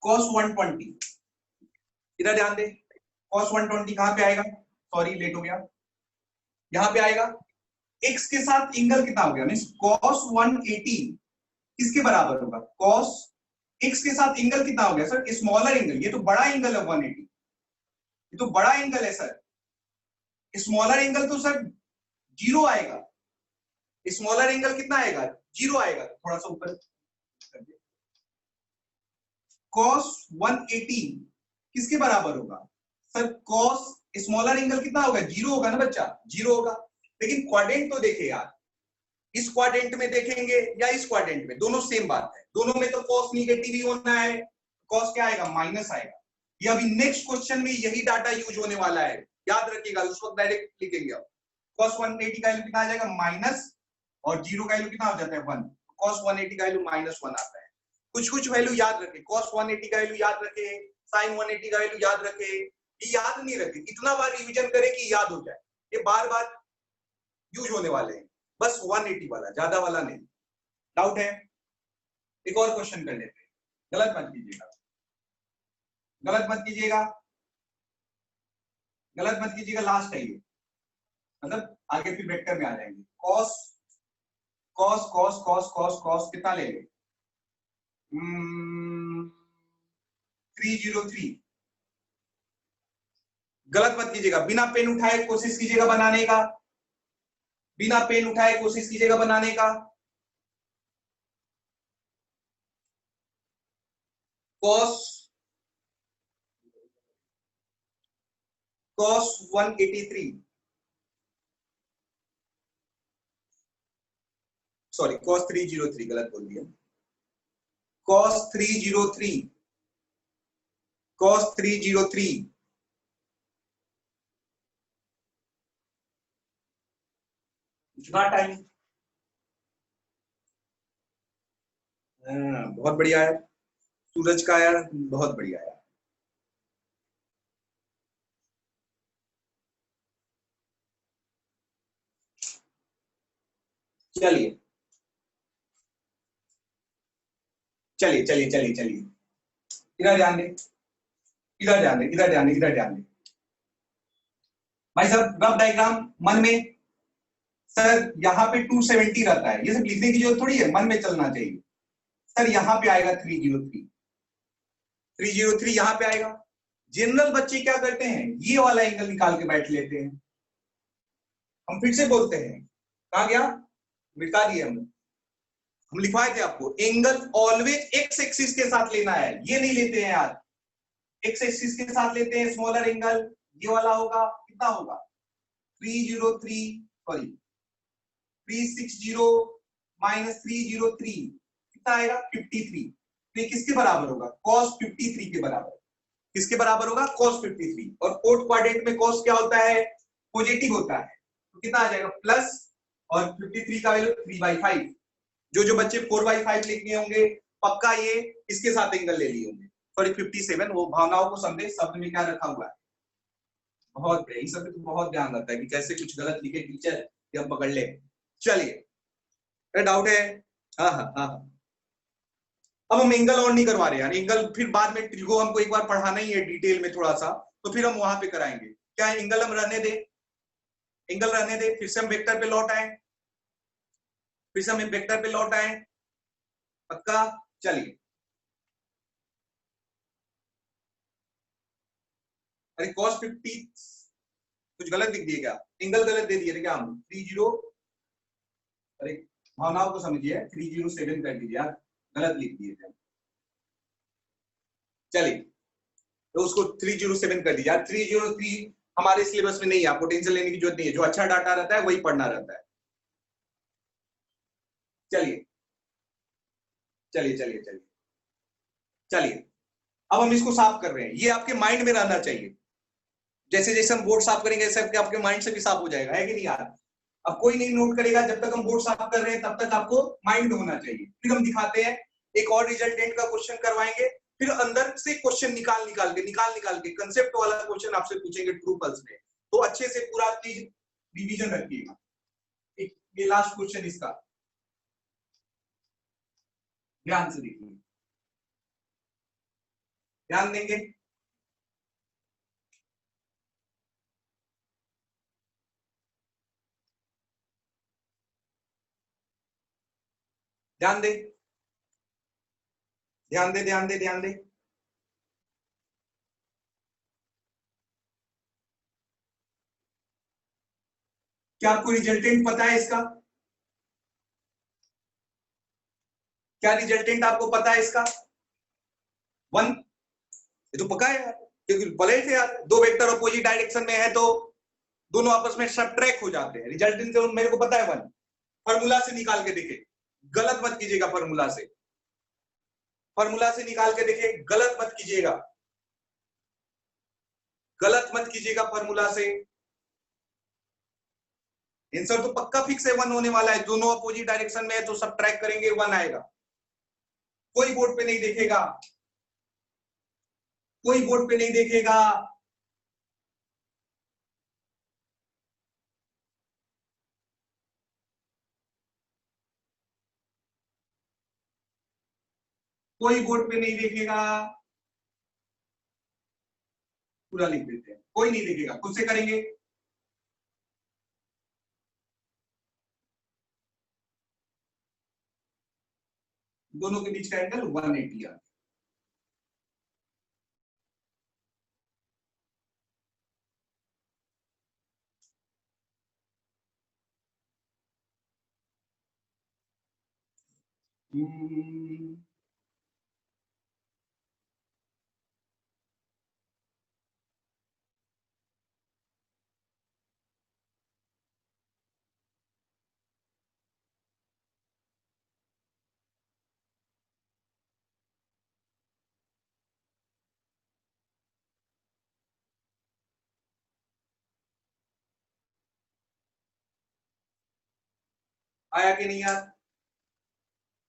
cos 120, इधर ध्यान दे, cos 120 कहां पे आएगा, सॉरी लेट हो गया, यहां पे आएगा, x के साथ एंगल कितना हो गया, मींस cos 180 किसके बराबर होगा, cos x के साथ एंगल कितना हो गया सर, स्मॉलर एंगल, ये तो बड़ा एंगल है 180, ये तो बड़ा एंगल है सर, स्मॉलर एंगल तो सर जीरो आएगा, स्मॉलर एंगल कितना आएगा, जीरो आएगा, थोड़ा सा ऊपर, cos 180 किसके बराबर होगा सर, cos स्मॉलर एंगल कितना होगा, जीरो होगा ना बच्चा, जीरो होगा, लेकिन क्वाड्रेंट तो देखे यार, इस क्वाड्रेंट में देखेंगे या इस क्वाड्रेंट में, दोनों सेम बात है, दोनों में तो cos निगेटिव ही होना है, cos क्या आएगा, माइनस आएगा, ये अभी नेक्स्ट क्वेश्चन में यही डाटा यूज होने वाला है, याद रखिएगा, उस वक्त डायरेक्ट लिखेंगे आप, cos 180 का वैल्यू कितना आ जाएगा, माइनस, और जीरो का वैल्यू कितना हो जाता है 1, cos 180 का वैल्यू -1 आता है, कुछ वैल्यू याद रखे, cos 180 का वैल्यू याद रखे, sin 180 का वैल्यू याद रखे, ये याद नहीं रखे, इतना बार रिवीजन करे कि याद हो जाए, ये बार बार यूज होने वाले हैं, बस 180 वाला, ज्यादा वाला नहीं, डाउट है, एक और क्वेश्चन कर लेते हैं, गलत मत कीजिएगा, गलत मत कीजिएगा, गलत मत कीजिएगा, लास्ट है ये, मतलब आगे फिर वेक्टर में आ जाएंगे, cos cos cos cos cos cos कितना ले लेंगे, 303, गलत मत कीजिएगा, बिना पेन उठाए कोशिश कीजिएगा बनाने का, बिना पेन उठाए कोशिश कीजिएगा बनाने का, cos 183, सॉरी cos 303, गलत बोल दिया, cos 303, cos 303, टाइम, बहुत बढ़िया है, सूरज का आया, बहुत बढ़िया है, चलिए चलिए चलिए चलिए चलिए, इधर ध्यान दे, इधर ध्यान दे, इधर ध्यान दे, इधर ध्यान दे, भाई साहब रफ डायग्राम मन में, सर यहाँ पे 270 रहता है, ये सब लिखने की जरूरत थोड़ी है, मन में चलना चाहिए, सर यहाँ पे आएगा 303, 303 यहाँ पे आएगा, जनरल बच्चे क्या करते हैं, ये वाला एंगल निकाल के बैठ लेते हैं, हम फिर से बोलते हैं, कहा गया, मिटा दिए हम लिखवाए थे आपको, एंगल ऑलवेज एक्स एक्सिस के साथ लेना है, ये नहीं लेते हैं यार, एक्स एक्सिस के साथ लेते हैं स्मॉलर एंगल, ये वाला होगा, कितना होगा 303, सॉरी 360 माइनस 303 कितना आएगा 53, तो ये किसके बराबर होगा, cos 53 के बराबर, किसके बराबर होगा, cos 53, और फोर्थ क्वाड्रेंट में cos क्या होता है, पॉजिटिव होता है, तो कितना आ जाएगा प्लस, और 53 का वैल्यू 3/5, जो बच्चे 4/5 लिखे होंगे पक्का ये इसके साथ एंगल ले लिए होंगे, सॉरी 57, वो भावनाओं को समझे, शब्द में क्या रखा हुआ है, बहुत बढ़िया, सब तो बहुत ध्यान रखता है कि कैसे कुछ गलत लिखे टीचर कि हम पकड़ ले, चलिए डाउट है, हाँ हाँ हाँ, अब हम एंगल और नहीं करवा रहे यार, एंगल फिर बाद में ट्रिगो हमको एक बार पढ़ाना ही है डिटेल में थोड़ा सा, तो फिर हम वहां पे कराएंगे, क्या एंगल हम रहने दे, एंगल रहने दे, फिर से हम वेक्टर पे लौट आए, फिर से हम वेक्टर पे लौट आए, पक्का, चलिए, अरे cos 50 कुछ गलत लिख दिए क्या, एंगल गलत दे दिए थे क्या हम, 30, अरे भावनाओं को समझिए, 307 कर दीजिए यार, गलत लिख दिए थे, चलिए तो उसको 307 कर दीजिए यार, 303 हमारे सिलेबस में नहीं है, आपको टेंशन लेने की जरूरत नहीं है, जो अच्छा डाटा रहता है वही पढ़ना रहता है, चलिए चलिए चलिए चलिए चलिए, अब हम इसको साफ कर रहे हैं, ये आपके माइंड में रहना चाहिए, जैसे जैसे हम बोर्ड साफ करेंगे ऐसे आपके माइंड से भी साफ हो जाएगा, है कि नहीं यार, अब कोई नहीं नोट करेगा, जब तक हम बोर्ड साफ कर रहे हैं तब तक आपको माइंड होना चाहिए, फिर हम दिखाते हैं, एक और रिजल्टेंट का क्वेश्चन करवाएंगे, फिर अंदर से क्वेश्चन निकाल के कंसेप्ट वाला क्वेश्चन आपसे पूछेंगे ट्रू फॉल्स में, तो अच्छे से पूरा चीज रिवीजन रखिएगा, ये लास्ट क्वेश्चन इसका, ध्यान से देखिए, ध्यान देंगे। ध्यान दे, ध्यान दे, ध्यान दे, ध्यान दे। क्या आपको रिजल्टेंट पता है इसका? क्या रिजल्टेंट आपको पता है इसका? 1। ये तो पक्का है यार, क्योंकि बोले थे यार, दो वेक्टर अपोजिट डायरेक्शन में है तो दोनों आपस में सब्ट्रैक्ट हो जाते हैं। रिजल्टेंट तो मेरे को पता है 1। फॉर्मूला से निकाल के देखे, गलत मत कीजिएगा। फॉर्मूला से, फॉर्मूला से निकाल के देखे, गलत मत कीजिएगा, गलत मत कीजिएगा फॉर्मूला से। आंसर तो पक्का फिक्स है, 1 होने वाला है। दोनों अपोजिट डायरेक्शन में है तो सब्ट्रैक्ट करेंगे 1 आएगा। कोई बोर्ड पे नहीं देखेगा, कोई बोर्ड पे नहीं देखेगा। कोई बोर्ड पे नहीं देखेगा। पूरा लिख देते हैं, कोई नहीं देखेगा, खुद से करेंगे। दोनों के बीच का एंगल 180 आ। आया कि नहीं यार?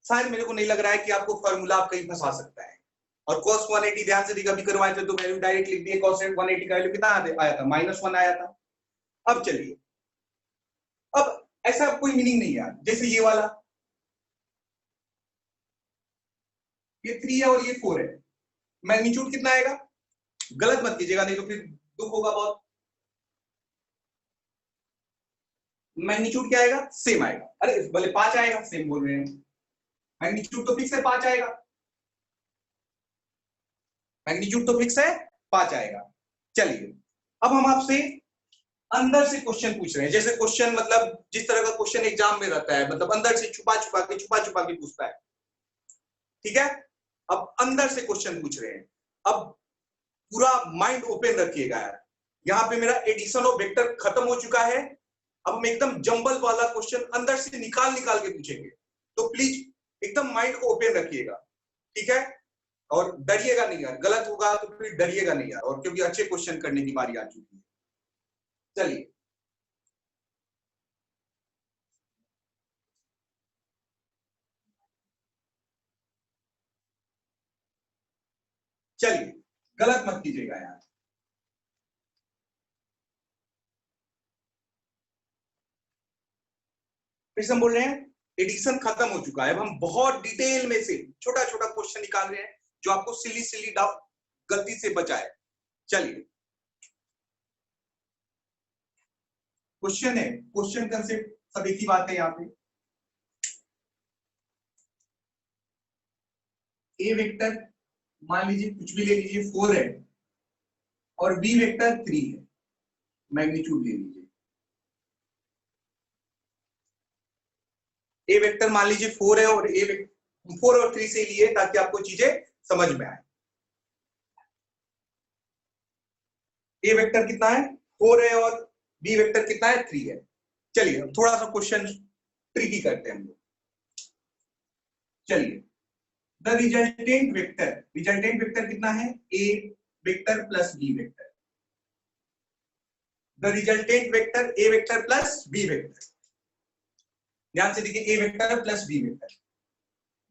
शायद मेरे को नहीं लग रहा है कि आपको फॉर्मूला आप कहीं फंसा सकता है। और cos 180 ध्यान से कभी करवाए थे तो वैल्यू डायरेक्ट लिख दिए। cos 180 का वैल्यू कितना आया था? -1 आया था। अब चलिए, अब ऐसा कोई मीनिंग नहीं है जैसे ये वाला, ये 3 है और ये 4 है, मैग्नीट्यूड कितना आएगा? गलत मत कीजिएगा नहीं तो फिर दुख होगा बहुत। मैग्नीट्यूड क्या आएगा? सेम आएगा। अरे भले 5 आएगा, सेम बोल रहे हैं। मैग्नीट्यूड तो फिक्स है, 5 आएगा। मैग्नीट्यूड तो फिक्स है, 5 आएगा। चलिए, अब हम आपसे अंदर से क्वेश्चन पूछ रहे हैं। जैसे क्वेश्चन मतलब जिस तरह का क्वेश्चन एग्जाम में रहता है, मतलब अंदर से छुपा छुपा के पूछता है। ठीक है, अब अंदर से क्वेश्चन पूछ रहे हैं। अब पूरा माइंड ओपन रखिएगा यार। यहाँ पे मेरा एडिशन ऑफ वेक्टर खत्म हो चुका है। अब हम एकदम जंबल वाला क्वेश्चन अंदर से निकाल निकाल के पूछेंगे, तो प्लीज एकदम माइंड को ओपन रखिएगा। ठीक है, और डरिएगा नहीं यार, गलत होगा तो फिर डरिएगा नहीं यार, और क्योंकि अच्छे क्वेश्चन करने की बारी आ चुकी है। चलिए, चलिए, गलत मत कीजिएगा यार। फिर से हम बोल रहे हैं, एडिशन खत्म हो चुका है। अब हम बहुत डिटेल में से छोटा छोटा क्वेश्चन निकाल रहे हैं जो आपको सिली सिली डाउट गलती से बचाए। चलिए, क्वेश्चन है, क्वेश्चन कंसेप्ट सब एक ही बात है। यहाँ पे ए वेक्टर मान लीजिए कुछ भी ले लीजिए 4 है और बी वेक्टर 3 है, मैग्नीट्यूड ले लीजिए। ए वेक्टर मान लीजिए 4 है और 4 और 3 से लिए ताकि आपको चीजें समझ में आए। ए वेक्टर कितना है? 4 है और बी वेक्टर कितना है? 3 है। चलिए, अब थोड़ा सा क्वेश्चन ट्रिकी करते हैं हम लोग। चलिए, द रिजल्टेंट वेक्टर कितना है? A vector plus B vector. The resultant vector A vector plus B vector. ध्यान से देखिए, A vector plus B vector.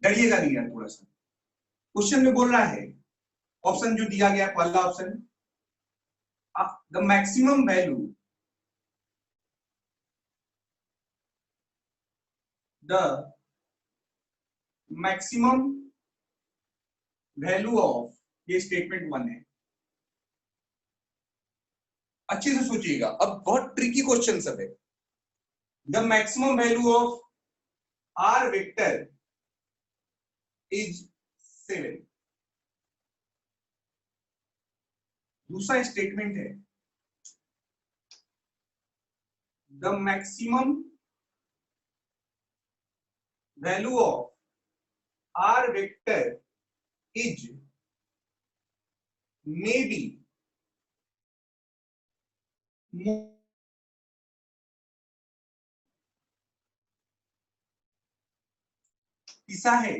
डरिएगा नहीं यार थोड़ा सा। क्वेश्चन में बोल रहा है, ऑप्शन जो दिया गया पहला option, the maximum value, the maximum value of ये स्टेटमेंट 1 है। अच्छे से सोचिएगा, अब बहुत ट्रिकी क्वेश्चन सब है। The maximum value of R vector is 7। दूसरा स्टेटमेंट है the maximum value of R vector is may be तीसरा है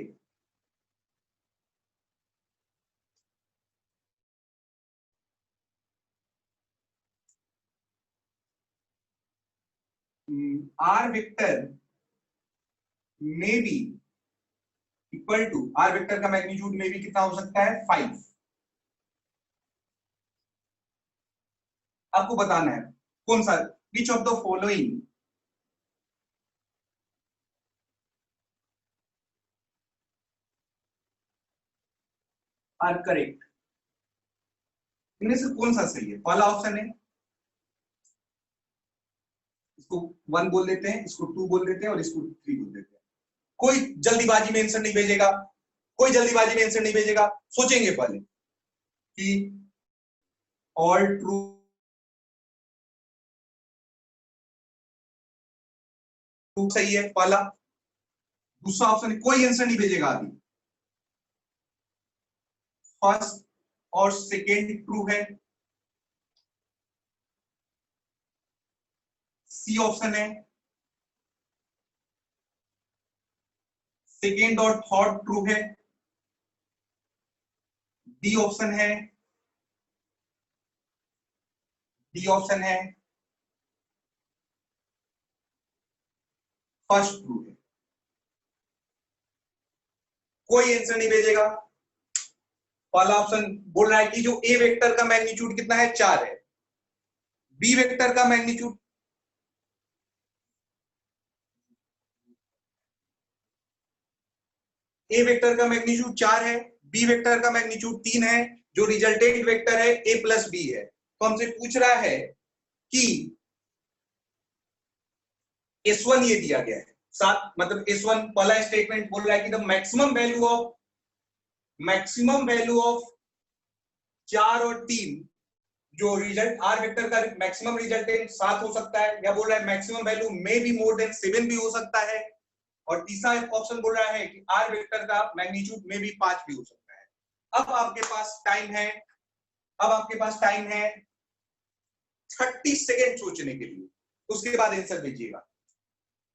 R vector may be equal to, R vector का मैग्नीट्यूड में भी कितना हो सकता है 5। आपको बताना है कौन सा, which of the following are correct. इनमें से कौन सा सही है? पहला ऑप्शन है, इसको 1 बोल देते हैं, इसको 2 बोल देते हैं और इसको 3 बोल देते हैं। कोई जल्दीबाजी में आंसर नहीं भेजेगा, कोई जल्दीबाजी में आंसर नहीं भेजेगा, सोचेंगे पहले कि ऑल ट्रू सही है पहला। दूसरा ऑप्शन कोई आंसर नहीं भेजेगा अभी। फर्स्ट और सेकेंड ट्रू है। सी ऑप्शन है सेकेंड और थर्ड ट्रू है। डी ऑप्शन है, डी ऑप्शन है फर्स्ट ट्रू है। कोई आंसर नहीं भेजेगा। पहला ऑप्शन बोल रहा है कि जो ए वेक्टर का मैग्नीट्यूड कितना है 4 है, बी वेक्टर का मैग्नीट्यूड ए वेक्टर का मैग्नीट्यूड 4 है, बी वेक्टर का मैग्नीट्यूड 3 है, जो रिजल्टेंट वेक्टर है ए प्लस बी है। तो हमसे पूछ रहा है कि S1 ये दिया गया है 7, मतलब S1 पहला स्टेटमेंट बोल रहा है कि द मैक्सिमम वैल्यू ऑफ 4 और 3, जो रिजल्ट आर वेक्टर का मैक्सिमम रिजल्टेंट 7 हो सकता है, या बोल रहा है maximum value may be more than 7 भी हो सकता है। और तीसरा ऑप्शन बोल रहा है कि आर वेक्टर का मैग्नीट्यूड में भी 5 भी हो सकता है। अब आपके पास टाइम है, अब आपके पास टाइम है 30 सेकेंड सोचने के लिए, उसके बाद आंसर भेजिएगा।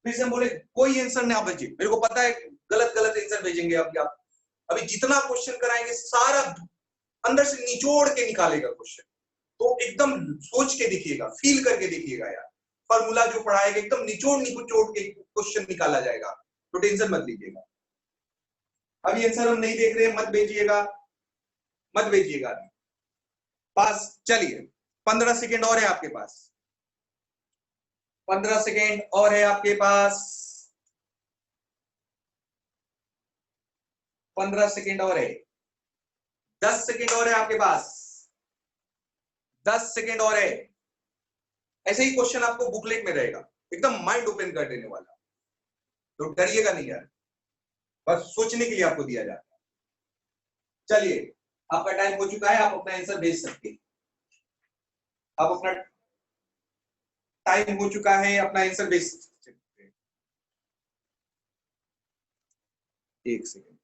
फिर से बोले कोई आंसर ना भेजिए, मेरे को पता है गलत गलत आंसर भेजेंगे अभी आप। अभी जितना क्वेश्चन कराएंगे सारा अंदर से निचोड़ के निकालेगा क्वेश्चन, तो एकदम सोच के देखिएगा, फील करके देखिएगा यार। फॉर्मूला जो पढ़ाएगा एकदम निचोड़ के क्वेश्चन निकाला जाएगा, तो टेंशन मत लीजिएगा। अभी आंसर हम नहीं देख रहे, मत भेजिएगा, मत भेजिएगा अभी। पास चलिए 15 सेकेंड और है आपके पास, 15 सेकेंड और है आपके पास, 15 सेकेंड और है, 10 सेकेंड और है आपके पास, 10 सेकेंड और है। ऐसे ही क्वेश्चन आपको बुकलेट में रहेगा, एकदम माइंड ओपन कर देने वाला, तो डरिएगा नहीं यार, बस सोचने के लिए आपको दिया जाता है। चलिए आपका टाइम हो चुका है, आप अपना आंसर भेज सकते हैं। आप अपना टाइम हो चुका है, अपना आंसर भेज सकते हैं। 1 सेकेंड।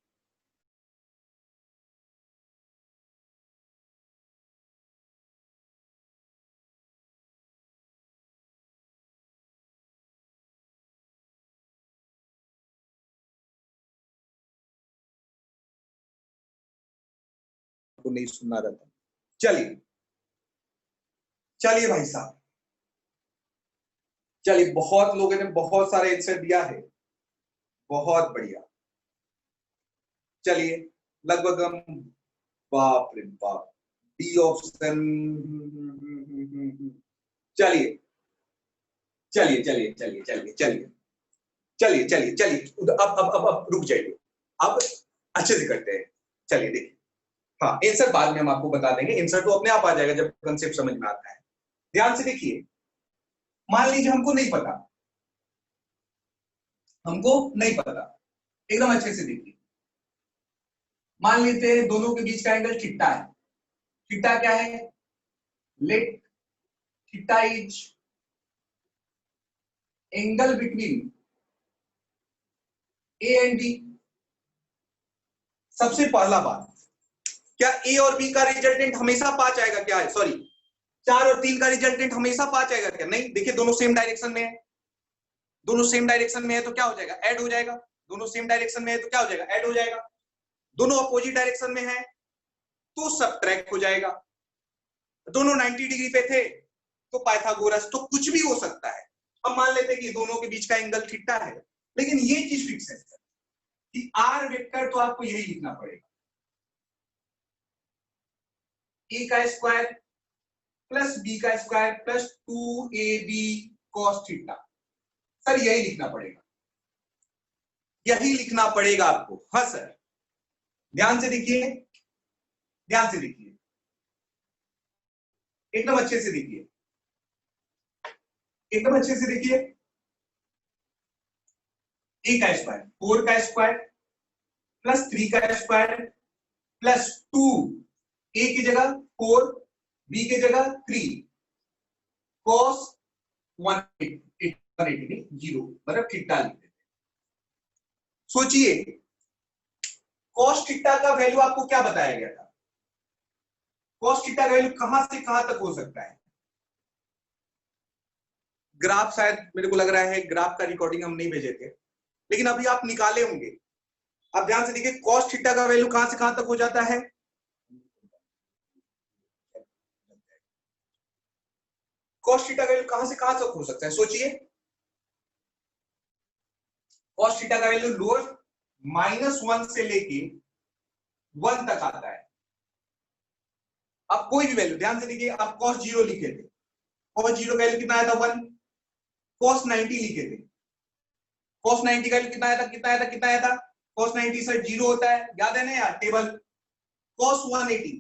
को नहीं सुनना रहता। चलिए चलिए भाई साहब, चलिए बहुत लोगों ने बहुत सारे आंसर दिया है, बहुत बढ़िया। चलिए लगभग हम, बाप रे बाप, डी ऑप्शन। चलिए चलिए चलिए चलिए चलिए चलिए चलिए चलिए चलिए, अब रुक जाइए, अब अच्छे से करते हैं। चलिए देखिए, हाँ आंसर बाद में हम आपको बता देंगे, आंसर तो अपने आप आ जाएगा जब कंसेप्ट समझ में आता है। ध्यान से देखिए, मान लीजिए हमको नहीं पता, हमको नहीं पता, एकदम अच्छे से देखिए, मान लेते हैं दोनों के बीच का एंगल थीटा है। थीटा क्या है? Let theta is angle between A and B. सबसे पहला बात, क्या ए और बी का रिजल्टेंट हमेशा 5 आएगा? क्या है, सॉरी 4 और 3 का रिजल्टेंट हमेशा 5 आएगा क्या? नहीं, देखिए दोनों सेम डायरेक्शन में है, दोनों सेम डायरेक्शन में है तो क्या हो जाएगा? ऐड हो जाएगा। दोनों सेम डायरेक्शन में है तो क्या हो जाएगा? ऐड हो जाएगा। दोनों अपोजिट डायरेक्शन में है तो सबट्रैक्ट हो जाएगा। दोनों 90 डिग्री पे थे तो पाइथागोरस, तो कुछ भी हो सकता है। अब मान लेते हैं कि दोनों के बीच का एंगल थीटा है, लेकिन ये चीज फिक्स है कि आर वेक्टर तो आपको यही लिखना पड़ेगा, ए का स्क्वायर प्लस बी का square plus 2ab cos theta. Sir यही लिखना पड़ेगा, यही लिखना पड़ेगा आपको। हाँ सर, ध्यान से देखिए, ध्यान से देखिए, एकदम अच्छे से देखिए, एकदम अच्छे से देखिए। ए का स्क्वायर 4 का स्क्वायर प्लस 3 का स्क्वायर प्लस 2, ए की जगह 4, बी की जगह 3, cos 180 0 मतलब थीटा लिख देते। सोचिए cos थीटा का वैल्यू आपको क्या बताया गया था? cos थीटा का वैल्यू कहां से कहां तक हो सकता है? ग्राफ शायद मेरे को लग रहा है ग्राफ का रिकॉर्डिंग हम नहीं भेजे थे, लेकिन अभी आप निकाले होंगे। आप ध्यान से देखिए, cos थीटा का वैल्यू कहां से कहां तक हो जाता है? cos थीटा का वैल्यू कहां से कहां तक हो सकता है? सोचिए, cos थीटा का वैल्यू लोअर -1 से लेके 1 तक आता है। अब कोई भी वैल्यू, ध्यान से देखिए, आप cos 0 लिखे थे, cos 0 का वैल्यू कितना आया था? 1। cos 90 लिखे थे, cos 90 का वैल्यू कितना आया था? कितना आया था? कितना आया था? cos 90 सर 0 होता है, याद है ना यार टेबल। cos 180,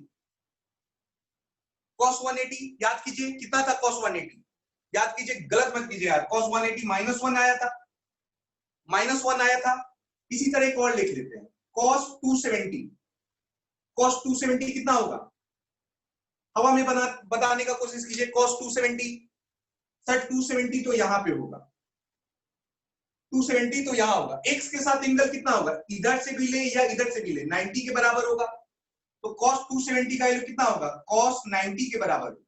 cos 180 याद कीजिए, कितना था cos 180? याद कीजिए, गलत मत कीजिए यार, cos 180 -1 आया था, -1 आया था। इसी तरह एक और लिख लेते हैं, cos 270, cos 270 कितना होगा? हवा में बताने का कोशिश कीजिए, cos 270, सर 270 तो यहां पे होगा, 270 तो यहां होगा। x के साथ एंगल कितना होगा? इधर से भी ले या इधर से भी ले, 90 के बराबर होगा। तो cos 270 का वैल्यू कितना होगा? cos 90 के बराबर होगा।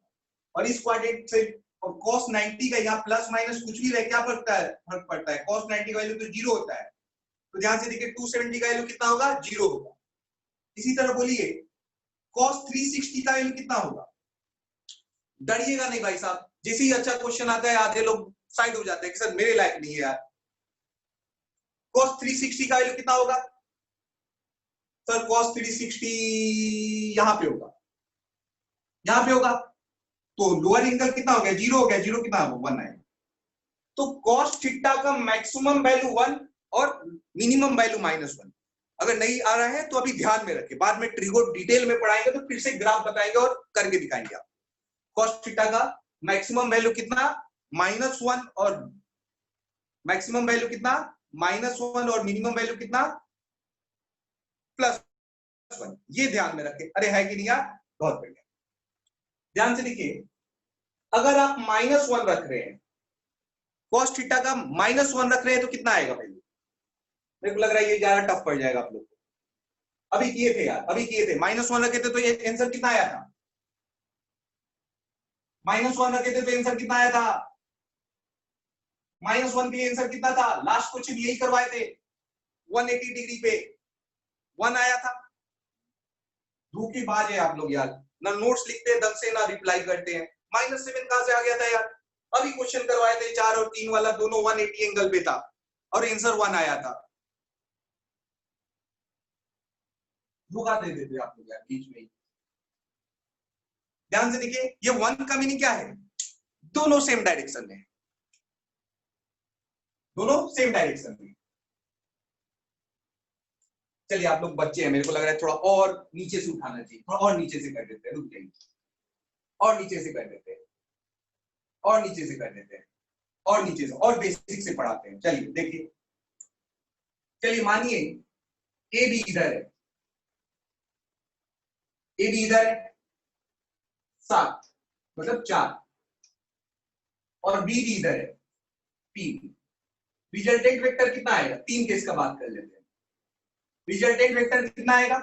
और इस क्वाड्रेंट से, और cos 90 का यहाँ प्लस माइनस कुछ भी रहे, क्या पड़ता है? फर्क पड़ता है। cos 90 का वैल्यू तो 0 होता है, तो ध्यान से देखिए 270 का वैल्यू कितना होगा? 0 होगा। इसी तरह बोलिए cos 360 का वैल्यू कितना होगा? डरिएगा नहीं भाई साहब, जैसे ही अच्छा क्वेश्चन आता है आधे लोग साइड हो जाते हैं कि सर मेरे लायक नहीं है यार। cos 360 का वैल्यू कितना होगा? सर cos 360 यहां पे होगा, यहां पे होगा। तो लोअर एंगल कितना हो गया? 0 हो गया, 0 कितना होगा? 1 आएगा। तो cos थीटा का मैक्सिमम वैल्यू 1 और मिनिमम वैल्यू -1। अगर नहीं आ रहा है तो अभी ध्यान में रखें, बाद में ट्रिगो डिटेल में पढ़ाएंगे तो फिर से ग्राफ बताएंगे और करके दिखाएंगे आप। cos थीटा का मैक्सिमम वैल्यू कितना? -1, और मैक्सिमम वैल्यू कितना? -1, और मिनिमम वैल्यू कितना? +1। ये ध्यान में रखें। अरे है कि नहीं यार? बहुत बढ़िया। ध्यान से देखिए, अगर आप -1 रख रहे हैं, cos थीटा का -1 रख रहे हैं तो कितना आएगा वैल्यू? मेरे को लग रहा है ये ज्यादा टफ पड़ जाएगा आप लोग को। अभी किए थे यार, अभी किए थे, -1 रखे थे तो ये आंसर कितना आया था? -1 रखे थे तो आंसर कितना आया था? -1 के आंसर कितना था? लास्ट क्वेश्चन यही करवाए थे, 180 डिग्री पे 1 आया था। धोखेबाज है आप लोग यार, ना नोट्स लिखते हैं ढंग से, ना रिप्लाई करते हैं। -7 कहां से आ गया था यार? अभी क्वेश्चन करवाए थे 4 और 3 वाला, दोनों 180 एंगल पे था और आंसर 1 आया था। धोखा दे देते आप लोग यार बीच में ही। ध्यान से देखिए, ये 1 का मीनिंग क्या है? दोनों सेम डायरेक्शन में, दोनों सेम डायरेक्शन में। चलिए आप लोग बच्चे हैं, मेरे को लग रहा है थोड़ा और नीचे से उठाना चाहिए, थोड़ा और नीचे से कर देते हैं, रुक जाइए, और नीचे से कर देते हैं, और नीचे से कर देते हैं, और नीचे से, और बेसिक से पढ़ाते हैं। चलिए देखिए, चलिए मानिए ए भी इधर है, ए भी इधर है 7 मतलब 4, और बी भी इधर है पी। रिजल्टेंट वेक्टर कितना आएगा? 3 केस का बात कर लेते हैं। रिजल्टेंट वेक्टर कितना आएगा?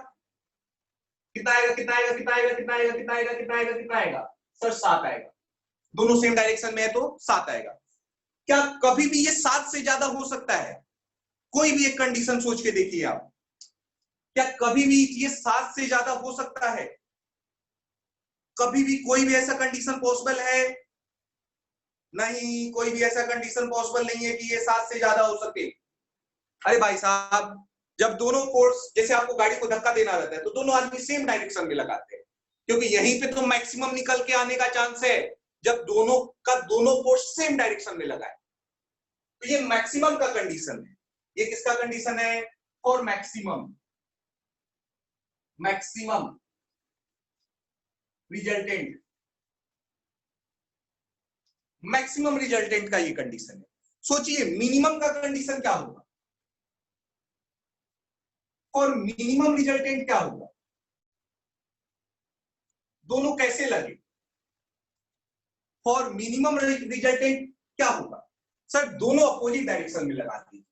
कितना आएगा? कितना आएगा? कितना आएगा? कितना आएगा? कितना आएगा? कितना आएगा? कितना आएगा? सर 7 आएगा। दोनों सेम डायरेक्शन में है तो 7 आएगा। क्या कभी भी ये 7 से ज्यादा हो सकता है? कोई भी एक कंडीशन सोच के देखिए आप, क्या कभी भी ये 7 से ज्यादा हो सकता है? कभी भी कोई भी ऐसा कंडीशन पॉसिबल है? नहीं, कोई भी ऐसा कंडीशन पॉसिबल नहीं है कि ये 7 से ज्यादा हो सके। अरे भाई साहब, जब दोनों फोर्स, जैसे आपको गाड़ी को धक्का देना रहता है तो दोनों आदमी सेम डायरेक्शन में लगाते हैं, क्योंकि यहीं पे तो मैक्सिमम निकल के आने का चांस है जब दोनों फोर्स सेम डायरेक्शन में लगाए। तो ये मैक्सिमम का कंडीशन है। ये किसका कंडीशन है? For maximum resultant, maximum resultant का ये कंडीशन है। सोचिए मिनिमम का कंडीशन क्या होगा? और मिनिमम रिजल्टेंट क्या होगा? दोनों कैसे लगे? फॉर मिनिमम रिजल्टेंट क्या होगा? सर दोनों अपोजिट डायरेक्शन में लगा दीजिए,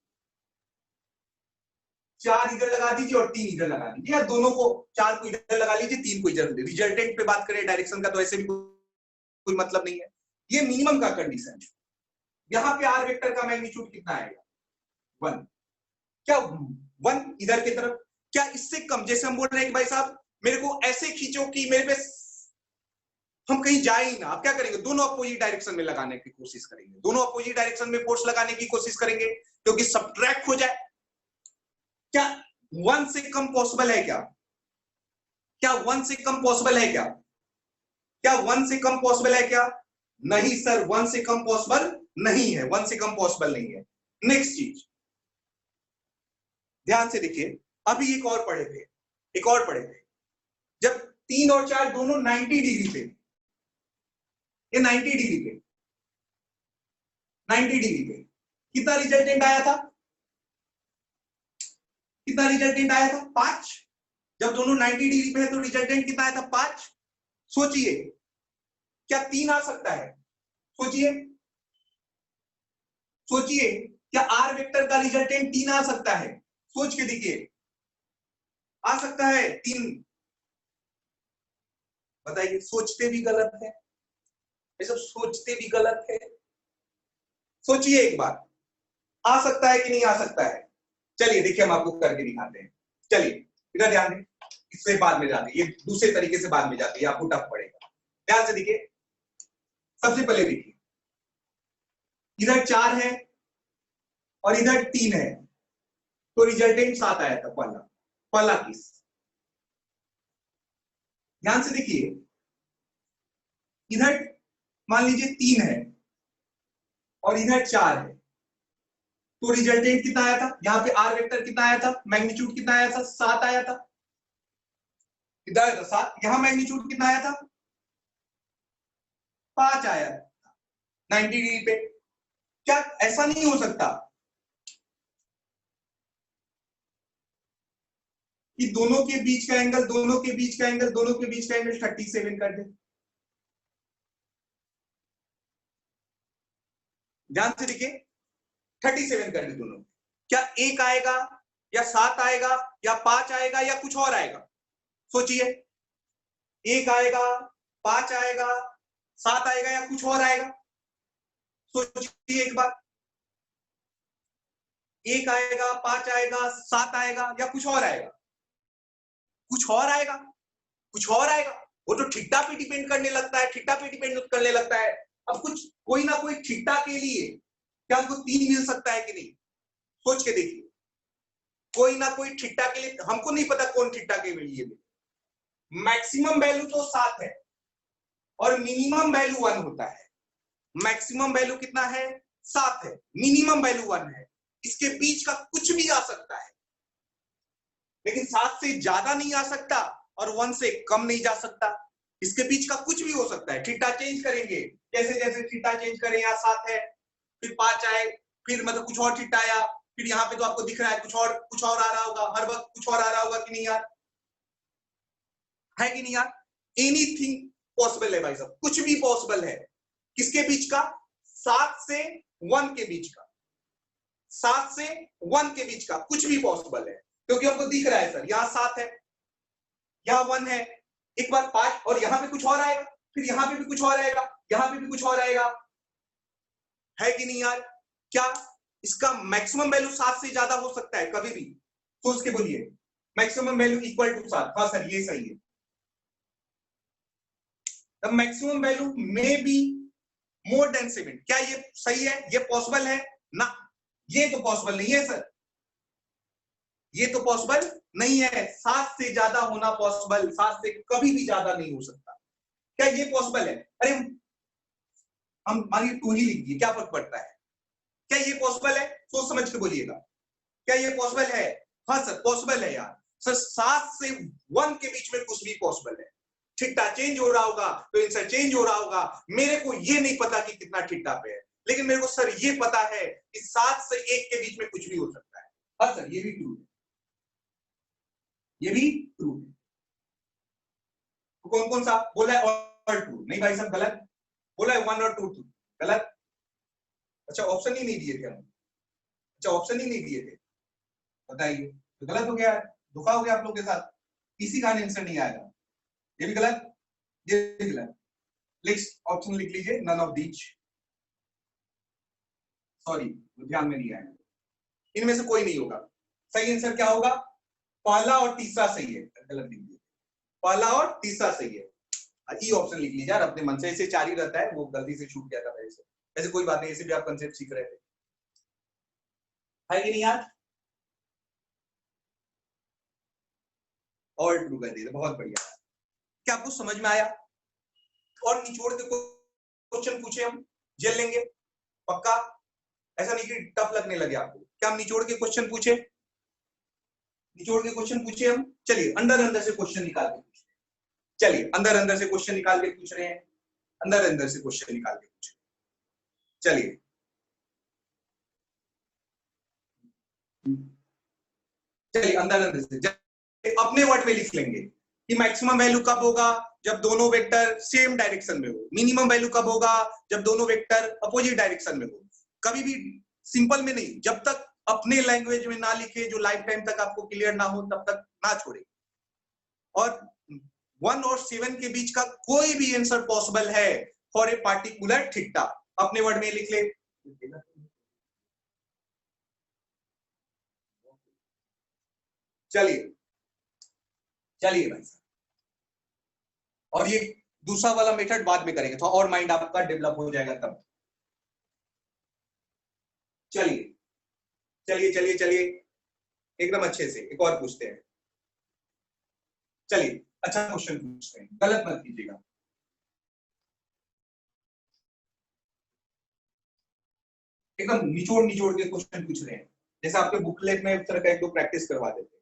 4 इधर लगा दीजिए और 3 इधर लगा दीजिए, या दोनों को 4 को इधर लगा लीजिए, 3 को इधर। रिजल्टेंट पे बात करें डायरेक्शन का तो ऐसे भी कोई मतलब नहीं है। ये मिनिमम का कंडीशन है। यहां पे आर वेक्टर का मैग्नीट्यूड कितना आएगा? 1। क्या 1 इधर की तरफ? क्या इससे कम? जैसे हम बोल रहे हैं कि भाई साहब मेरे को ऐसे खींचो कि मेरे पे हम कहीं जाए ही ना। आप क्या करेंगे? दोनों अपोजिट डायरेक्शन में लगाने की कोशिश करेंगे, दोनों अपोजिट डायरेक्शन में फोर्स लगाने की कोशिश करेंगे क्योंकि सब्ट्रैक्ट हो जाए। क्या 1 से कम पॉसिबल है? क्या 1 से कम पॉसिबल है? क्या 1 से कम पॉसिबल है? क्या नहीं सर, 1 से कम पॉसिबल नहीं है, 1 से कम पॉसिबल नहीं है। नेक्स्ट चीज ध्यान से देखिए, अभी एक और पढ़े थे, जब 3 और 4 दोनों 90 डिग्री पे, ये 90 डिग्री पे, 90 डिग्री पे कितना रिजल्टेंट आया था? कितना रिजल्टेंट आया था? 5। जब दोनों 90 डिग्री पे है तो रिजल्टेंट कितना आया था? 5। सोचिए क्या 3 आ सकता है? सोचिए क्या आर वेक्टर का रिजल्टेंट 3 आ सकता है? सोच के देखिए, आ सकता है 3? बताइए। सोचते भी गलत है, ये सब सोचते भी गलत है। सोचिए एक बार, आ सकता है कि नहीं आ सकता है? चलिए देखिए, हम आपको करके दिखाते हैं। चलिए इधर ध्यान दें, इससे बाद में जाते हैं, ये दूसरे तरीके से बाद में जाते हैं, आपको टफ पड़ेगा। ध्यान से देखिए, सबसे पहले देखिए इधर 4 है और इधर 3 है, तो रिजल्टेंट 7 आया था पहला केस। ध्यान से देखिए, इधर मान लीजिए 3 है और इधर 4 है, तो रिजल्टेंट कितना आया था? यहाँ पे आर वेक्टर कितना आया था? मैग्नीट्यूड कितना आया था? 7 आया था। कितना आया था? 7। यहाँ मैग्नीट्यूड कितना आया था? 5 आया था 90 डिग्री पे। क्या ऐसा नहीं हो सकता कि दोनों के बीच का एंगल 37 कर दे? ध्यान से देखिए, 37 कर दे दोनों। क्या 1 आएगा या 7 आएगा या 5 आएगा या कुछ और आएगा? सोचिए, 1 आएगा, 5 आएगा, 7 आएगा या कुछ और आएगा? सोचिए एक बार, 1 आएगा, 5 आएगा, 7 आएगा या कुछ और आएगा? कुछ और आएगा, कुछ और आएगा। वो तो थीटा पे डिपेंड करने लगता है, अब कुछ कोई ना कोई थीटा के लिए क्या हमको 3 मिल सकता है कि नहीं? सोच के देखिए, कोई ना कोई थीटा के लिए, हमको नहीं पता कौन थीटा के लिए। मैक्सिमम वैल्यू तो 7 है और मिनिमम वैल्यू 1 होता है। मैक्सिमम वैल्यू कितना है? 7 है, मिनिमम वैल्यू 1 है। इसके बीच का कुछ भी आ सकता है, लेकिन 7 से ज्यादा नहीं आ सकता और 1 से कम नहीं जा सकता। इसके बीच का कुछ भी हो सकता है। थीटा चेंज करेंगे, जैसे जैसे थीटा चेंज करें, यहाँ 7 है, फिर 5 आए, फिर मतलब कुछ और थीटा आया, फिर यहाँ पे तो आपको दिख रहा है कुछ और आ रहा होगा, हर वक्त कुछ और आ रहा होगा कि नहीं यार, है कि नहीं यार? एनीथिंग पॉसिबल है भाई साहब, कुछ भी पॉसिबल है। किसके बीच का? 7 से 1 के बीच का, 7 से 1 के बीच का कुछ भी पॉसिबल है, क्योंकि हमको दिख रहा है सर, यहाँ 7 है, यहाँ 1 है, एक बार 5 और यहाँ पे कुछ और आएगा, फिर यहाँ पे भी कुछ और आएगा, यहाँ पे भी कुछ और आएगा, है कि नहीं यार? क्या इसका मैक्सिमम वैल्यू 7 से ज्यादा हो सकता है कभी भी? सोच के बोलिए, मैक्सिमम वैल्यू इक्वल टू 7। हाँ सर ये सही है। The maximum value may be more than 7। क्या ये सही है? ये पॉसिबल है ना? ये तो पॉसिबल नहीं है सर, ये तो पॉसिबल नहीं है। 7 से ज्यादा होना पॉसिबल, 7 से कभी भी ज्यादा नहीं हो सकता। क्या ये पॉसिबल है? अरे हम मानिए 2 ही लिख दिए, क्या फर्क पड़ता है? क्या ये पॉसिबल है? सोच समझ के बोलिएगा, क्या ये पॉसिबल है? हाँ सर पॉसिबल है यार सर, 7 से 1 के बीच में कुछ भी पॉसिबल है। थीटा चेंज हो रहा होगा तो आंसर चेंज हो रहा होगा। मेरे को ये नहीं पता कि कितना थीटा पे है, लेकिन मेरे को सर ये पता है कि 7 से 1 के बीच में कुछ भी हो सकता है। हाँ सर ये भी ट्रू है, ये भी ट्रू है। तो कौन कौन सा बोला है? और ट्रू नहीं भाई साहब, गलत बोला है। 1 और 2 ट्रू, गलत। अच्छा ऑप्शन ही नहीं दिए थे हम, अच्छा ऑप्शन ही नहीं दिए थे, बताइए तो गलत हो गया, धोखा हो गया आप लोग के साथ। किसी का आंसर नहीं आएगा, ये भी गलत, ये भी गलत। ऑप्शन लिख लीजिए, नन ऑफ दीज। सॉरी ध्यान में नहीं आया, इनमें से कोई नहीं होगा। सही आंसर क्या होगा? पहला और तीसरा सही है, गलत लिख दिया। पहला और तीसरा सही है, ई ऑप्शन लिख लीजिए यार अपने मन से, ऐसे 4 ही रहता है, वो गलती से छूट गया था मेरे से। ऐसे कोई बात नहीं, ऐसे भी आप कंसेप्ट सीख रहे थे, है कि नहीं यार? और ट्रू कर दिया, बहुत बढ़िया। क्या आपको समझ में आया? और निचोड़ के क्वेश्चन पूछे हम, झेल लेंगे पक्का? ऐसा नहीं कि टफ लगने लगे आपको। क्या हम निचोड़ के क्वेश्चन पूछे? निचोड़ के क्वेश्चन पूछे हम। चलिए अंदर अंदर से क्वेश्चन निकाल के पूछते हैं। चलिए अंदर अंदर से क्वेश्चन निकाल के पूछ रहे हैं, अंदर अंदर से क्वेश्चन निकाल के पूछ रहे हैं। चलिए चलिए अंदर अंदर से अपने वर्ड में लिख लेंगे कि मैक्सिमम वैल्यू कब होगा? जब दोनों वेक्टर सेम डायरेक्शन में हो। मिनिमम वैल्यू कब होगा? जब दोनों वेक्टर अपोजिट डायरेक्शन में हो। कभी भी सिंपल में नहीं, जब तक अपने लैंग्वेज में ना लिखे, जो लाइफ टाइम तक आपको क्लियर ना हो, तब तक ना छोड़े। और 1 और 7 के बीच का कोई भी आंसर पॉसिबल है फॉर ए पार्टिकुलर थीटा। अपने वर्ड में लिख ले। चलिए चलिए भाई साहब, और ये दूसरा वाला मेथड बाद में करेंगे, थोड़ा और माइंड आपका डेवलप हो जाएगा तब। चलिए चलिए चलिए चलिए एकदम अच्छे से एक और पूछते हैं। चलिए अच्छा क्वेश्चन पूछते हैं, गलत मत कीजिएगा। एकदम निचोड़ निचोड़ के क्वेश्चन पूछ रहे हैं, जैसे आपके बुकलेट में इस तरह का एक दो प्रैक्टिस करवा देते हैं।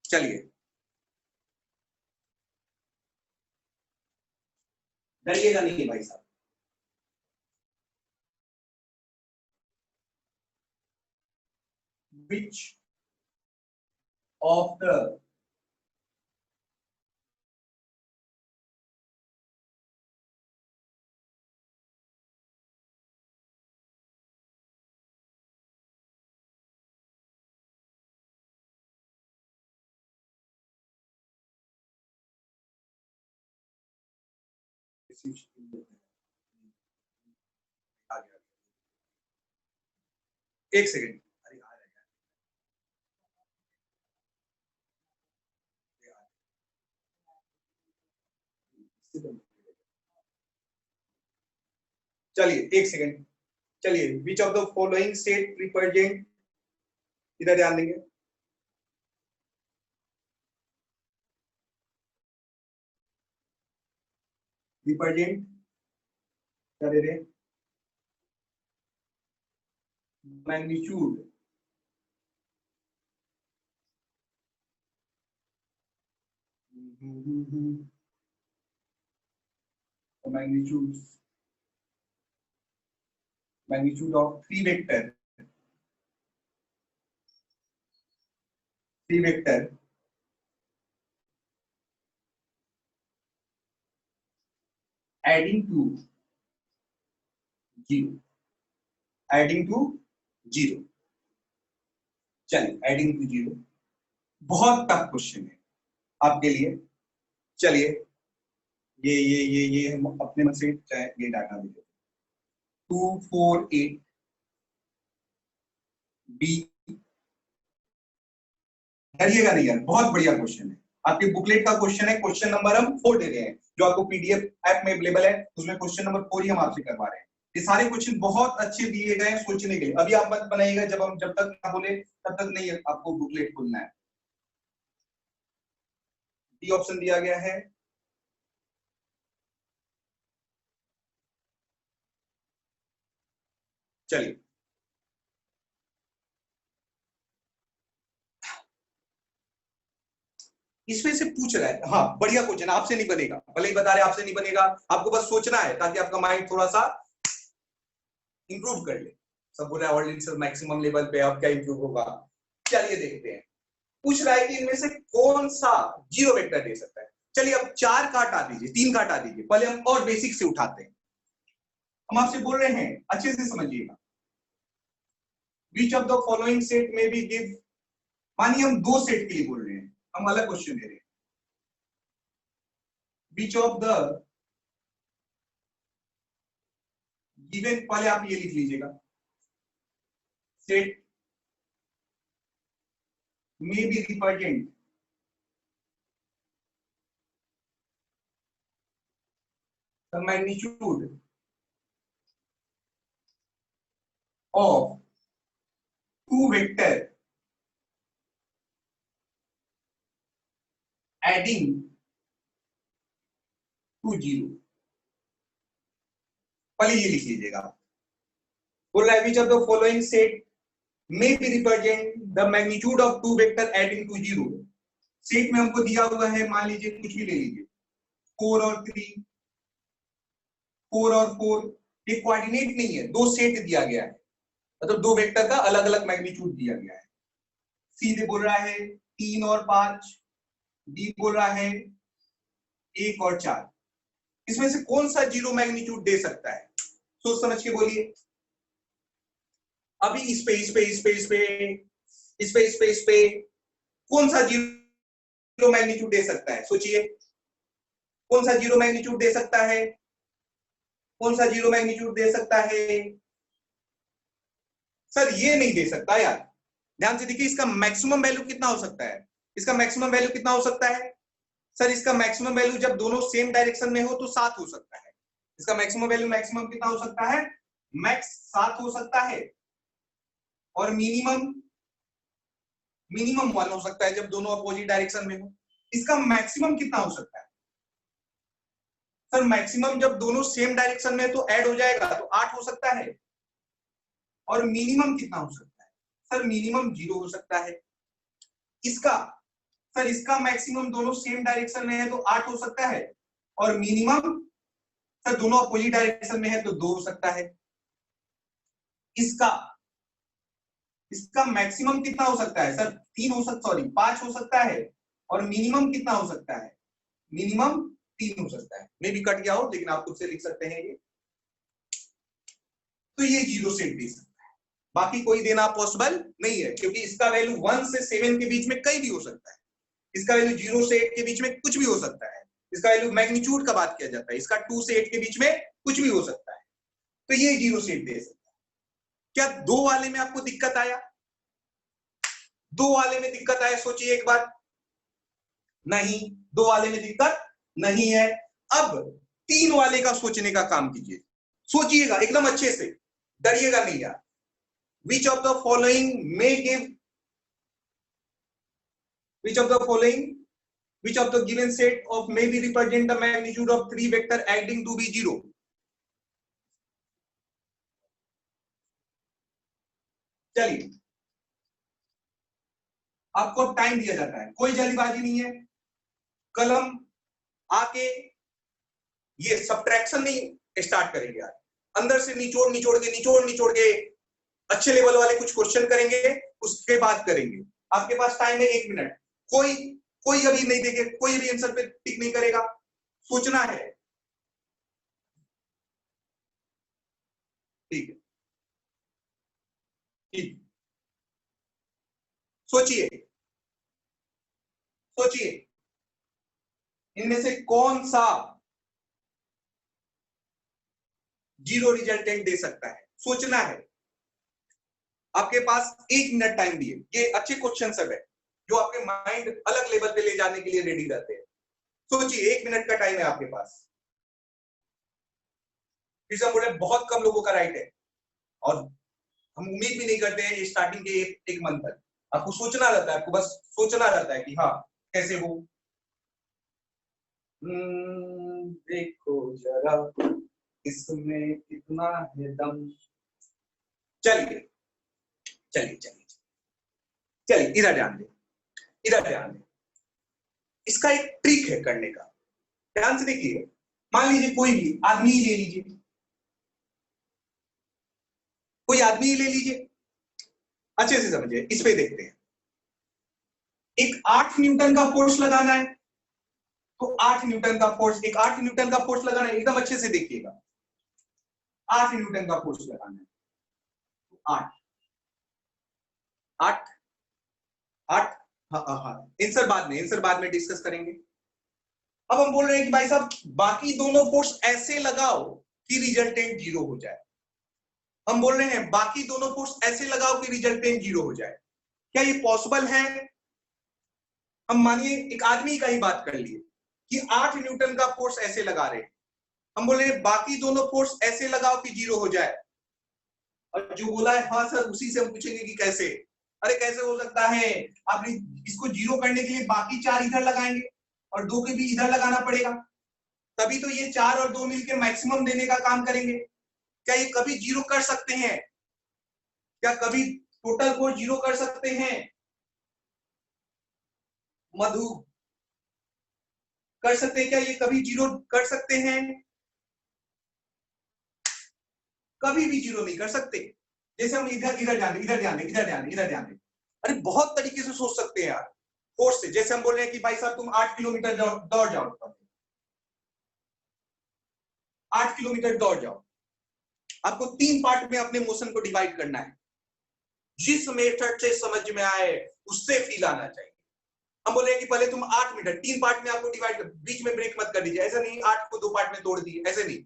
चलिए डरिएगा नहीं भाई साहब। Which of the एक सेकेंड, अरे आ रहा है। चलिए एक सेकेंड, चलिए विच of the following state represent, इधर ध्यान देंगे। रिप्रेजेंट क्या दे रहे? Magnitude magnitude of three vector adding to zero चलिए एडिंग टू जीरो बहुत टफ क्वेश्चन है आपके लिए। चलिए ये हम अपने मन से चाहे ये डाटा दे देते 248 बी। डरिएगा नहीं यार, बहुत बढ़िया क्वेश्चन है, आपके बुकलेट का क्वेश्चन है। क्वेश्चन नंबर हम 4 दे रहे हैं जो आपको पीडीएफ ऐप में अवेलेबल है, उसमें क्वेश्चन नंबर 4 ही हम आपसे करवा रहे हैं। ये सारे क्वेश्चन बहुत अच्छे दिए गए हैं सोचने के लिए। अभी आप मत बनाइएगा, जब तक ना बोले तब तक नहीं आपको बुकलेट खोलना है। डी ऑप्शन दिया गया है, चलिए इसमें से पूछ रहा है। हाँ बढ़िया क्वेश्चन, आपसे नहीं बनेगा, भले ही बता रहे आपसे नहीं बनेगा, आपको बस सोचना है ताकि आपका माइंड थोड़ा सा इंप्रूव कर ले। सब बोल रहा है मैक्सिमम लेवल पे अब क्या इंप्रूव होगा। चलिए देखते हैं, पूछ रहा है कि इनमें से कौन सा जीरो वेक्टर दे सकता है। चलिए अब 4 का हटा दीजिए, 3 का हटा दीजिए, पहले हम और बेसिक से उठाते हैं। हम आपसे बोल रहे हैं, अच्छे से समझिएगा, विच ऑफ द फॉलोइंग सेट में बी गिव, मानिए हम 2 सेट के लिए बोल रहे हैं, हम अलग क्वेश्चन दे रहे हैं। विच ऑफ द गिवन, पहले आप ये लिख लीजिएगा, set may be represent the magnitude of two vector adding to zero। पहले ये लिख लीजिएगा, बोल रहा है which of the following set may be represent the magnitude of two vector adding to zero। Set में हमको दिया हुआ है, मान लीजिए कुछ भी ले लीजिए, 4 और 3, 4 और 4, ये कोऑर्डिनेट नहीं है, 2 सेट दिया गया है, मतलब 2 वेक्टर का अलग अलग मैग्नीट्यूड दिया गया है। सी बोल रहा है 3 और 5, डी बोल रहा है 1 और 4। इसमें से कौन सा जीरो मैग्नीट्यूड दे सकता है, सोच समझ के बोलिए। अभी इस पे कौन सा जीरो मैग्नीट्यूड दे सकता है, सोचिए कौन सा जीरो मैग्नीट्यूड दे सकता है, कौन सा जीरो मैग्नीट्यूड दे सकता है। सर ये नहीं दे सकता यार, ध्यान से देखिए, इसका मैक्सिमम वैल्यू कितना हो सकता है, इसका मैक्सिमम वैल्यू कितना हो सकता है। सर इसका मैक्सिमम वैल्यू जब दोनों सेम डायरेक्शन में हो तो 7 हो सकता है। इसका मैक्सिमम वैल्यू, मैक्सिमम कितना हो सकता है, मैक्स 7 हो सकता है, और मिनिमम 1 हो सकता है जब दोनों अपोजिट डायरेक्शन में हो। इसका मैक्सिमम कितना हो सकता है, सर मैक्सिमम जब दोनों सेम डायरेक्शन में तो ऐड हो जाएगा तो 8 हो सकता है, और मिनिमम कितना हो सकता है, सर मिनिमम 0 हो सकता है। इसका सर इसका मैक्सिमम दोनों सेम डायरेक्शन में है तो 8 हो सकता है, और मिनिमम सर दोनों अपोजिट डायरेक्शन में है तो 2 हो सकता है। इसका मैक्सिमम कितना हो सकता है, सर 3 हो सकता, सॉरी 5 हो सकता है, और मिनिमम कितना हो सकता है, मिनिमम 3 हो सकता है। मे भी कट गया हो लेकिन आप खुद से लिख सकते हैं ये। तो ये जीरो सेट दे सकता है, बाकी कोई देना पॉसिबल नहीं है, क्योंकि इसका वैल्यू 1 से 7 के बीच में कहीं भी हो सकता है। इसका वैल्यू 0 से 8 के बीच में कुछ भी हो सकता है। इसका वैल्यू मैग्नीट्यूड का बात किया जाता है, इसका 2 से 8 के बीच में कुछ भी हो सकता है। तो ये जीरो सेट दे सकता है। क्या 2 वाले में आपको दिक्कत आया, 2 वाले में दिक्कत आया, सोचिए एक बार। नहीं, 2 वाले में दिक्कत नहीं है। अब 3 वाले का सोचने का काम कीजिए, सोचिएगा एकदम अच्छे से, डरिएगा नहीं यार। Which of the following may give, which of the following, which of the given set of may be represent the magnitude of 3 vector adding to be 0। चलिए आपको टाइम दिया जाता है, कोई जल्दीबाजी नहीं है, कल हम आके ये सब्ट्रैक्शन नहीं स्टार्ट करेंगे यार, अंदर से निचोड़ के अच्छे लेवल वाले कुछ क्वेश्चन करेंगे, उसके बाद करेंगे। आपके पास टाइम है 1 मिनट। कोई अभी नहीं देखे, कोई भी आंसर पे टिक नहीं करेगा, सोचना है। ठीक है, ठीक, सोचिए सोचिए इनमें से कौन सा जीरो रिजल्टेंट दे सकता है, सोचना है। आपके पास 1 मिनट टाइम दिए, ये अच्छे क्वेश्चन सब है जो आपके माइंड अलग लेवल पे ले जाने के लिए रेडी रहते हैं। सोचिए, 1 मिनट का टाइम है आपके पास। फिर से हम बोले बहुत कम लोगों का राइट है, और हम उम्मीद भी नहीं करते हैं स्टार्टिंग के एक मंथ तक। आपको सोचना रहता है, आपको बस सोचना रहता है कि हाँ कैसे हो। देखो जरा इसमें कितना है दम। चलिए चलिए चलिए चलिए, इधर ध्यान दे, इधर ध्यान दे। इसका एक ट्रिक है करने का, ध्यान से देखिए। मान लीजिए कोई भी आदमी ही ले लीजिए, कोई आदमी ही ले लीजिए, अच्छे से समझिए, इस पे देखते हैं। एक 8 न्यूटन का फोर्स लगाना है, तो 8 न्यूटन का फोर्स, एक 8 न्यूटन का फोर्स लगाना है, एकदम अच्छे से देखिएगा। 8 न्यूटन का फोर्स लगाना है, तो 8 8 8, हाँ हाँ हाँ, आंसर बाद में डिस्कस करेंगे। अब हम बोल रहे हैं कि भाई साहब बाकी दोनों फोर्स ऐसे लगाओ कि रिजल्टेंट जीरो हो जाए। हम बोल रहे हैं बाकी दोनों फोर्स ऐसे लगाओ कि रिजल्टेंट जीरो हो जाए। क्या ये पॉसिबल है? हम मानिए एक आदमी का ही बात कर लिए कि 8 न्यूटन का फोर्स ऐसे लगा रहे हैं, हम बोल रहे हैं बाकी दोनों फोर्स ऐसे लगाओ कि जीरो हो जाए। और जो बोला है हाँ सर, उसी से हम पूछेंगे कि कैसे। अरे कैसे हो सकता है? आपने इसको जीरो करने के लिए बाकी 4 इधर लगाएंगे और 2 के भी इधर लगाना पड़ेगा, तभी तो ये 4 और 2 मिलकर मैक्सिमम देने का काम करेंगे। क्या ये कभी जीरो कर सकते हैं? क्या कभी टोटल को जीरो कर सकते हैं? मधु, कर सकते हैं क्या? ये कभी जीरो कर सकते हैं? कभी भी जीरो नहीं कर सकते। जैसे हम इधर ध्यान दे। अरे बहुत तरीके से सोच सकते हैं यार, फोर्स से। जैसे हम बोल रहे हैं कि भाई साहब तुम 8 किलोमीटर दौड़ जाओ, 8 किलोमीटर दौड़ जाओ। आपको 3 पार्ट में अपने मोशन को डिवाइड करना है, जिस मेथड से समझ में आए उससे फील आना चाहिए। हम बोले कि पहले तुम 8 मीटर 3 पार्ट में आपको डिवाइड कर, बीच में ब्रेक मत कर दीजिए। ऐसा नहीं 8 को 2 पार्ट में तोड़ दिए, ऐसे नहीं।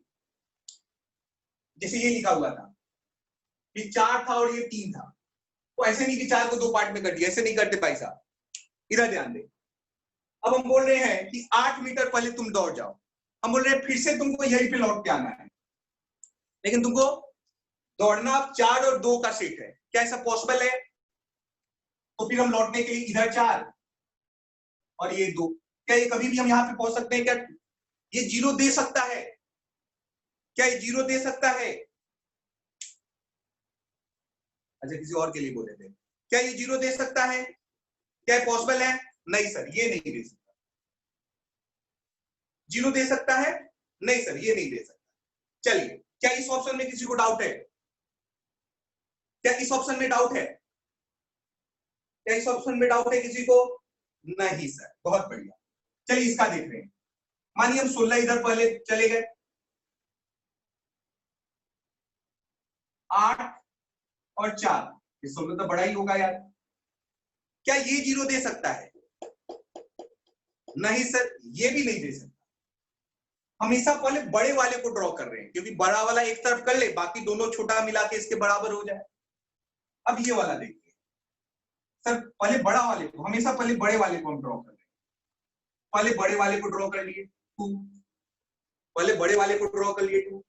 जैसे ये लिखा हुआ था कि 4 था और ये 3 था, तो ऐसे नहीं कि 4 को 2 पार्ट में कर दिया, ऐसे नहीं करते भाई साहब। इधर ध्यान दे। अब हम बोल रहे हैं कि 8 मीटर पहले तुम दौड़ जाओ। हम बोल रहे हैं फिर से तुमको यही पे लौट के आना है, लेकिन तुमको दौड़ना 4 और 2 का सेट है। क्या ऐसा पॉसिबल है? तो फिर हम लौटने के लिए इधर 4 और ये 2, क्या ये कभी भी हम यहाँ पे पहुंच सकते हैं? क्या ये जीरो दे सकता है? क्या ये जीरो दे सकता है? अच्छा, किसी और के लिए बोले थे। क्या ये जीरो दे सकता है? क्या पॉसिबल है? नहीं सर, ये नहीं दे सकता। जीरो दे सकता है? नहीं सर, ये नहीं दे सकता। चलिए, क्या इस ऑप्शन में किसी को डाउट है? क्या इस ऑप्शन में डाउट है? क्या इस ऑप्शन में डाउट है किसी को? नहीं सर, बहुत बढ़िया। चलिए इसका देख रहे हैं। मानिए हम 16 इधर पहले चले गए, 8 और 4, ये 16 तो बड़ा ही होगा यार। क्या ये जीरो दे सकता है? नहीं सर, ये भी नहीं दे सकता। हमेशा पहले बड़े वाले को ड्रॉ कर रहे हैं, क्योंकि बड़ा वाला एक तरफ कर ले, बाकी दोनों छोटा मिला के इसके बराबर हो जाए। अब ये वाला देखिए सर, पहले बड़ा वाले को, हमेशा पहले बड़े वाले को हम ड्रॉ कर रहे हैं। पहले बड़े वाले को ड्रॉ कर लिए 2, पहले बड़े वाले को ड्रॉ कर लिए 2,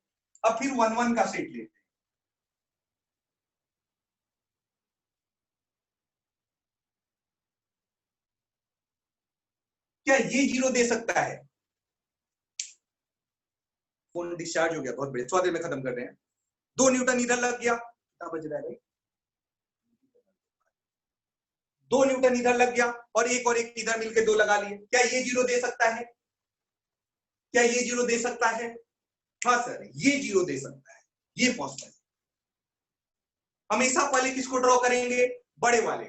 अब फिर 1 1 का सेट लेते हैं। क्या ये जीरो दे सकता है? फोन डिस्चार्ज हो गया, बहुत बढ़िया, 100 देर में खत्म कर रहे हैं। 2 न्यूटन इधर लग गया, कितना बज रहा है भाई? 2 न्यूटन इधर लग गया और एक इधर मिलकर 2 लगा लिए, क्या ये 0 दे सकता है? क्या ये 0 दे सकता है? हाँ सर, ये 0 दे सकता है, ये पॉसिबल। हमेशा पहले किसको ड्रॉ करेंगे? बड़े वाले।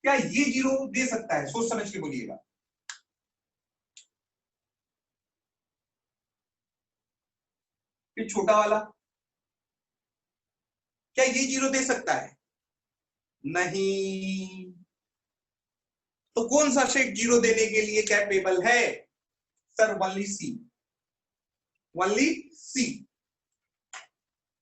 क्या ये 0 दे सकता है? सोच समझ के बोलिएगा। फिर छोटा वाला, क्या ये 0 दे सकता है? नहीं। तो कौन सा शेप 0 देने के लिए कैपेबल है? Sir only C, only C.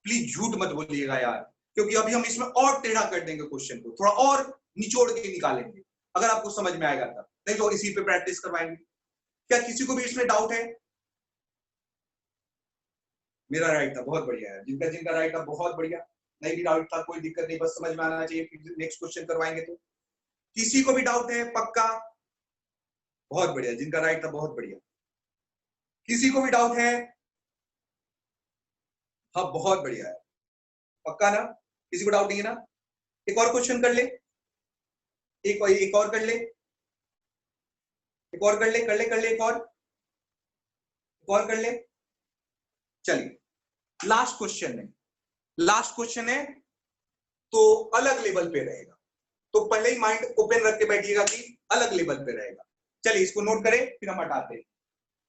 Please झूठ मत बोलिएगा यार, क्योंकि अभी हम इसमें और टेढ़ा कर देंगे क्वेश्चन को, थोड़ा और निचोड़ के निकालेंगे, अगर आपको समझ में आएगा तब, नहीं तो इसी पे प्रैक्टिस करवाएंगे। क्या किसी को भी इसमें डाउट है? मेरा राइट था, बहुत बढ़िया है। जिनका जिनका राइट था बहुत बढ़िया, नहीं भी डाउट था कोई दिक्कत नहीं, बस समझ में आना चाहिए, नेक्स्ट क्वेश्चन करवाएंगे तो। किसी को भी डाउट है? पक्का? बहुत बढ़िया, जिनका राइट था बहुत बढ़िया। किसी को भी डाउट है? हाँ बहुत बढ़िया है, पक्का ना? किसी को डाउट नहीं है ना? एक और क्वेश्चन कर ले, एक और कर ले, एक और कर ले, एक और कर ले। चलिए लास्ट क्वेश्चन है, लास्ट क्वेश्चन है तो अलग लेवल पे रहेगा, तो पहले ही माइंड ओपन रख के बैठिएगा कि अलग लेवल पे रहेगा। चलिए इसको नोट करें, फिर हम हटाते हैं,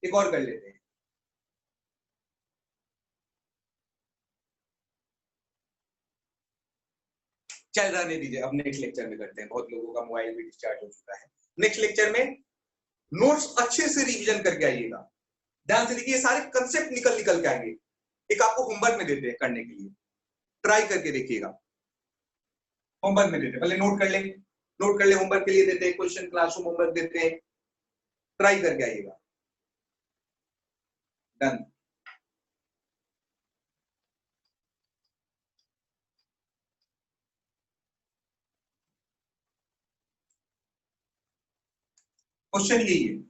एक और कर लेते हैं। चल रहने दीजिए, अब नेक्स्ट लेक्चर में करते हैं, बहुत लोगों का मोबाइल भी डिस्चार्ज हो चुका है। नेक्स्ट लेक्चर में नोट्स अच्छे से रिवीजन करके आइएगा, ध्यान से देखिए, सारे कंसेप्ट निकल के आएंगे। एक आपको होमवर्क में देते हैं करने के लिए, ट्राई करके देखिएगा। होमवर्क में देते हैं, पहले नोट कर ले, नोट कर ले, होमवर्क के लिए देते हैं, क्वेश्चन क्लासरूम होमवर्क देते हैं, ट्राई करके आइएगा। डन। क्वेश्चन यही है।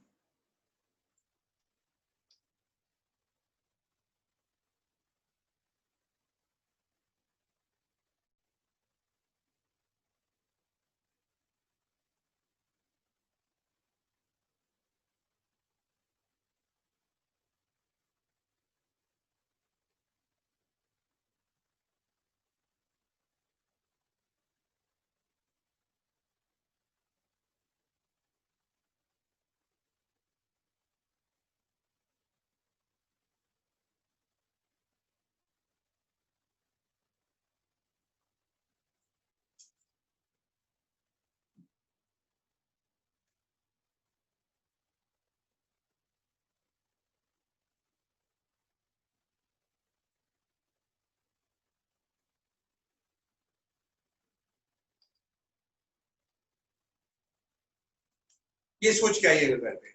ये सोच के आइएगा घर पे,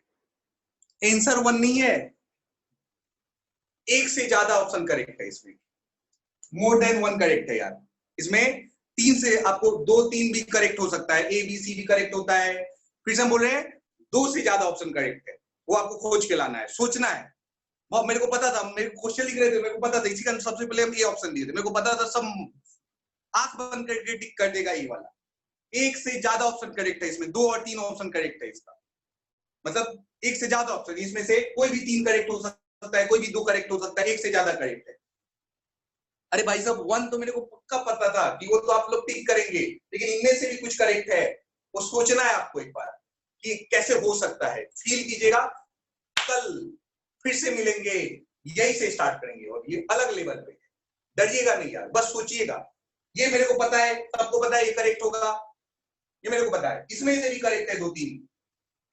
आंसर 1 नहीं है, एक से ज्यादा ऑप्शन करेक्ट है इसमें, मोर देन 1 करेक्ट है यार। इसमें 3 से आपको 2-3 भी करेक्ट हो सकता है, ए बी सी भी करेक्ट होता है, फिर से हम बोल रहे हैं 2 से ज्यादा ऑप्शन करेक्ट है, वो आपको खोज के लाना है, सोचना है। मेरे को पता था, मेरे क्वेश्चन लिख रहे थे, मेरे को पता था, इसी का सबसे पहले हम ये ऑप्शन दिए थे, मेरे को पता था सब आंख बंद करके टिक कर देगा ये वाला। एक से ज्यादा ऑप्शन करेक्ट है इसमें, 2 और 3 ऑप्शन करेक्ट है इसका, मतलब एक से ज्यादा ऑप्शन, इसमें से कोई भी 3 करेक्ट हो सकता है, कोई भी 2 करेक्ट हो सकता है, एक से ज्यादा करेक्ट है। अरे भाई साहब 1 तो मेरे को पक्का पता था कि वो तो आप लोग टिक करेंगे, लेकिन इनमें से भी कुछ करेक्ट है, वो सोचना है आपको एक बार कि कैसे हो सकता है, फील कीजिएगा। कल फिर से मिलेंगे, यही से स्टार्ट करेंगे, और ये अलग लेवल पे, डरिएगा नहीं यार, बस सोचिएगा। ये मेरे को पता है, सबको पता है ये करेक्ट होगा, ये मेरे को पता है, इसमें से भी करेक्ट है 2-3,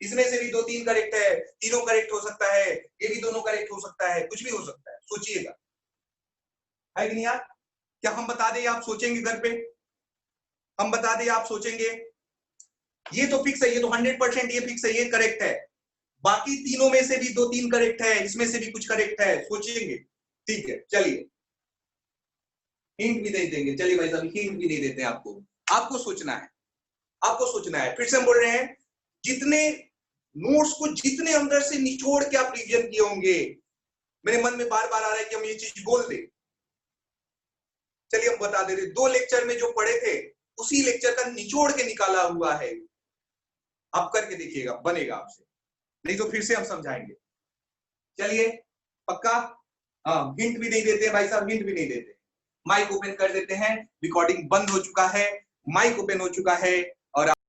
इसमें से भी 2-3 करेक्ट है, तीनों करेक्ट हो सकता है, ये भी दोनों करेक्ट हो सकता है, कुछ भी हो सकता है, सोचिएगा, है कि नहीं यार? क्या हम बता दें आप सोचेंगे घर पे? हम बता दें आप सोचेंगे? ये तो फिक्स है, ये तो 100% ये फिक्स है, ये करेक्ट है, बाकी तीनों में से भी 2-3 करेक्ट है, इसमें से भी कुछ करेक्ट है, सोचेंगे। ठीक है, चलिए हिंट भी दे देंगे, चलिए भाई साहब हिंट भी नहीं देते हैं आपको, आपको सोचना है, आपको सोचना है। फिर से हम बोल रहे हैं, जितने नोट्स को जितने अंदर से निचोड़ के आप रिवीजन किए होंगे, मेरे मन में बार बार आ रहा है कि हम ये चीज बोल दें, चलिए हम बता दे रहे, 2 लेक्चर में जो पढ़े थे उसी लेक्चर का निचोड़ के निकाला हुआ है। आप करके देखिएगा, बनेगा आपसे, नहीं तो फिर से हम समझाएंगे। चलिए पक्का? हाँ, हिंट भी नहीं देते भाई साहब, हिंट भी नहीं देते। माइक ओपन कर देते हैं, रिकॉर्डिंग बंद हो चुका है, माइक ओपन हो चुका है। और